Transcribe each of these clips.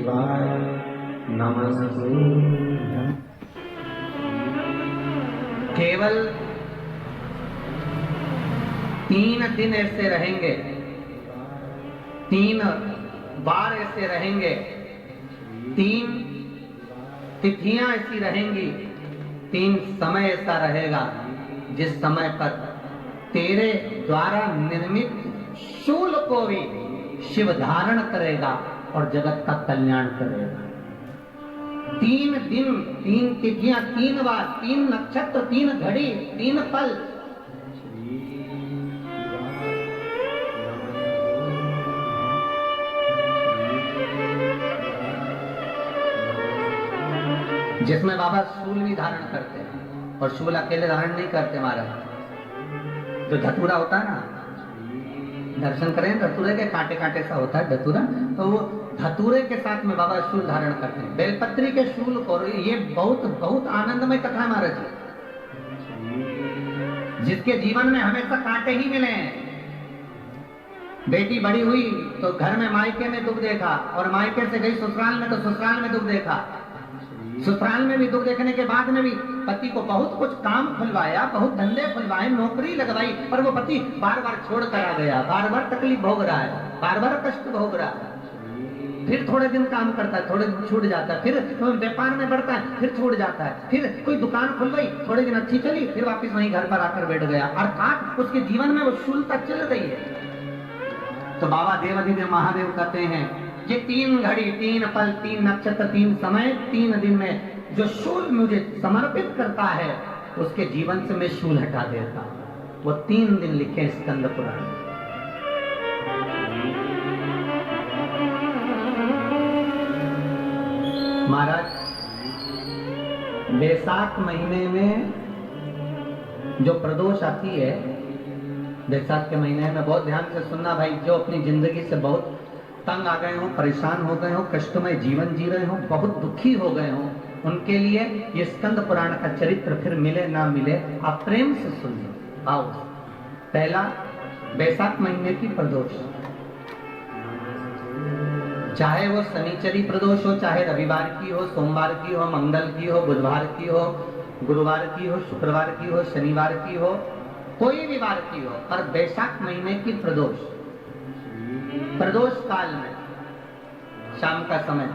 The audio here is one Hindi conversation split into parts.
शिवाय नमस्ते। केवल 3 दिन ऐसे रहेंगे, 3 बार ऐसे रहेंगे, 3 तिथियां ऐसी रहेंगी, 3 समय ऐसा रहेगा जिस समय पर तेरे द्वारा निर्मित शूल को भी शिव धारण करेगा और जगत का कल्याण करेगा। 3 दिन, 3 तिथियां, 3 बार, 3 नक्षत्र, 3 घड़ी, 3 पल। जिसमें बाबा शूल भी धारण करते हैं और शूल अकेले धारण नहीं करते महाराज। जो धतूरा होता है ना, दर्शन करें धतूरे के कांटे कांटे सा होता है धतूरा, तो वो धतूरे के साथ में बाबा शूल धारण करते हैं। बेलपत्री के शूल को, ये बहुत बहुत आनंदमय कथा है महाराज, जिसके जीवन में हमेशा कांटे ही मिले हैं। बेटी बड़ी हुई तो घर में मायके में दुख देखा, और मायके से गई ससुराल में तो ससुराल में दुख देखा। ससुराल में भी दुख देखने के बाद में भी पति को बहुत कुछ काम खुलवाया, बहुत धंधे खुलवाए, नौकरी लगवाई, पर वो पति बार बार छोड़ कर आ गया, बार बार तकलीफ भोग रहा है, बार बार कष्ट भोग रहा है। फिर थोड़े दिन काम करता है, थोड़े दिन छूट जाता है, फिर व्यापार में बढ़ता है, फिर छूट जाता है, फिर कोई दुकान खुल गई, थोड़े दिन अच्छी चली, फिर वापस वहीं घर पर आकर बैठ गया। अर्थात उसके जीवन में वो शूलता चल रही है। तो बाबा देवाधिदेव महादेव कहते हैं, ये 3 घड़ी, 3 पल, 3 नक्षत्र, 3 समय, 3 दिन में जो शूल मुझे समर्पित करता है, उसके जीवन से मैं शूल हटा देता हूं। वो 3 दिन लिखे स्कंद पुराण। महाराज, बैसाख महीने में जो प्रदोष आती है, बैसाख के महीने में बहुत ध्यान से सुनना भाई, जो अपनी जिंदगी से बहुत तंग आ गए हो, परेशान हो गए हो, कष्टमय जीवन जी रहे हो, बहुत दुखी हो गए हो, उनके लिए ये स्कंद पुराण का चरित्र फिर मिले ना मिले, आप प्रेम से सुनिए। आओ, पहला बैसाख महीने की प्रदोष, चाहे वो शनिचरी प्रदोष हो, चाहे रविवार की हो, सोमवार की हो, मंगल की हो, बुधवार की हो, गुरुवार की हो, शुक्रवार की हो, शनिवार की हो, कोई भी वार की हो, पर बैसाख महीने की प्रदोष, प्रदोष काल में शाम का समय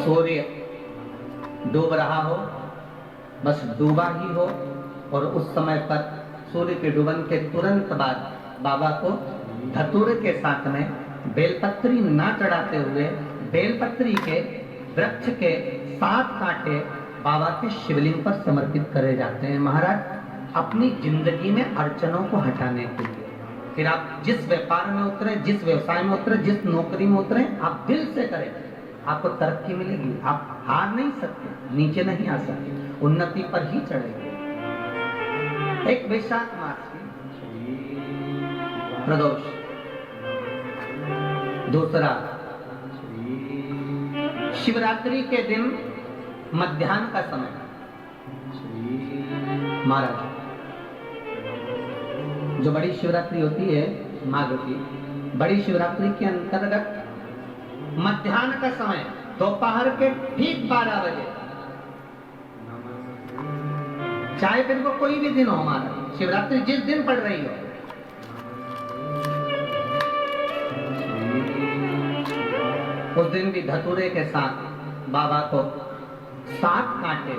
सूर्य डूब रहा हो, बस डूबा ही हो, और उस समय पर सूर्य के डूबन के तुरंत बाद बाबा को धतूरे के साथ में बेलपत्री ना चढ़ाते हुए बेलपत्री के वृक्ष के 7 कांटे बाबा के शिवलिंग पर समर्पित करे जाते हैं महाराज, अपनी जिंदगी में अड़चनों को हटाने के लिए। फिर आप जिस व्यापार में उतरे, जिस व्यवसाय में उतरे, जिस नौकरी में उतरे, आप दिल से करें, आपको तरक्की मिलेगी। आप हार नहीं सकते, नीचे नहीं आ सकते, उन्नति पर ही चढ़ेंगे। एक वैशाख मास की प्रदोष, दूसरा शिवरात्रि के दिन मध्याह्न का समय महाराज, जो बड़ी शिवरात्रि होती है माघ की, बड़ी शिवरात्रि के अंतर्गत मध्याह्न का समय, दोपहर के ठीक 12 बजे, चाहे फिर वो कोई भी दिन हो हमारा, शिवरात्रि जिस दिन पड़ रही हो, उस दिन भी धतूरे के साथ बाबा को 7 कांटे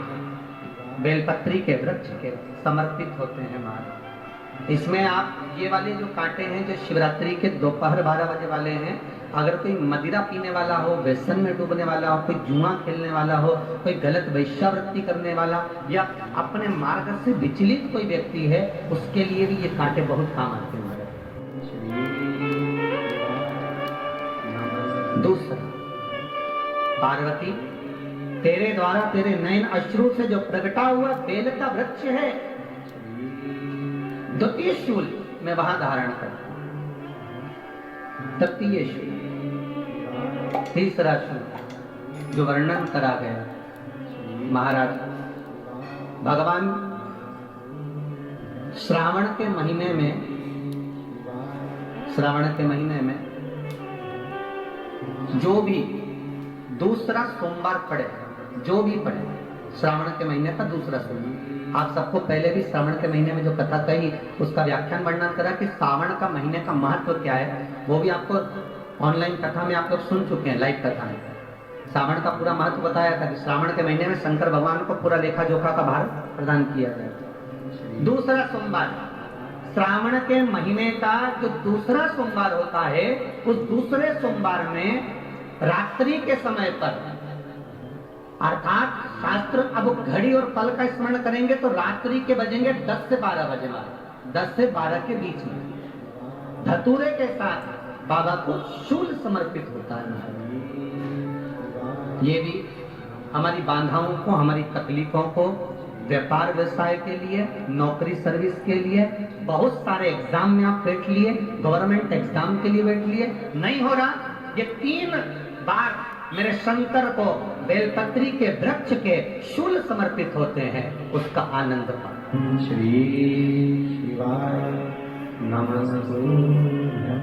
बेलपत्री के वृक्ष के समर्पित होते हैं महाराज। इसमें आप ये वाले जो कांटे हैं, जो शिवरात्रि के दोपहर 12 बजे वाले हैं, अगर कोई मदिरा पीने वाला हो, व्यसन में डूबने वाला हो, कोई जुआ खेलने वाला हो, कोई गलत वेश्यावृत्ति करने वाला, या अपने मार्ग से विचलित कोई व्यक्ति है, उसके लिए भी ये कांटे बहुत काम आते हैं महाराज। दूसरा, पार्वती, तेरे द्वारा तेरे नयन अश्रु से जो प्रगटा हुआ बेल का वृक्ष है, द्वितीय शूल मैं वहां धारण करता हूं, तृतीय शूल, तीसरा शूल जो वर्णन करा गया महाराज। भगवान श्रावण के महीने में जो भी दूसरा सोमवार पड़े, जो भी पड़े, श्रावण के महीने का दूसरा सोमवार। आप सबको पहले भी श्रावण के महीने में जो कथा कही उसका व्याख्यान वर्णन करा कि श्रावण का महीने का महत्व क्या है, वो भी आपको ऑनलाइन कथा में आप लोग सुन चुके हैं, लाइव कथा में श्रावण का पूरा महत्व बताया था कि श्रावण के महीने में शंकर भगवान को पूरा लेखा जोखा का भार प्रदान किया गया। दूसरा सोमवार, श्रावण के महीने का जो दूसरा सोमवार होता है, उस दूसरे सोमवार में रात्रि के समय पर, अर्थात शास्त्र अब घड़ी और पल का स्मरण करेंगे तो रात्रि के बजेंगे 10 से 12 बजे वाले, 10 से 12 के बीच में धतूरे के साथ बाबा को शूल समर्पित होता है। ये भी हमारी बांधाओं को, हमारी तकलीफों को, व्यापार व्यवसाय के लिए, नौकरी सर्विस के लिए, बहुत सारे एग्जाम में आप बैठ लिए, गवर्नमेंट एग्जाम के लिए बैठ लिए, नहीं हो रहा, ये 3 बार मेरे शंकर को बेलपत्री के वृक्ष के शूल समर्पित होते हैं, उसका आनंद पाओ। श्री शिवाय नमः।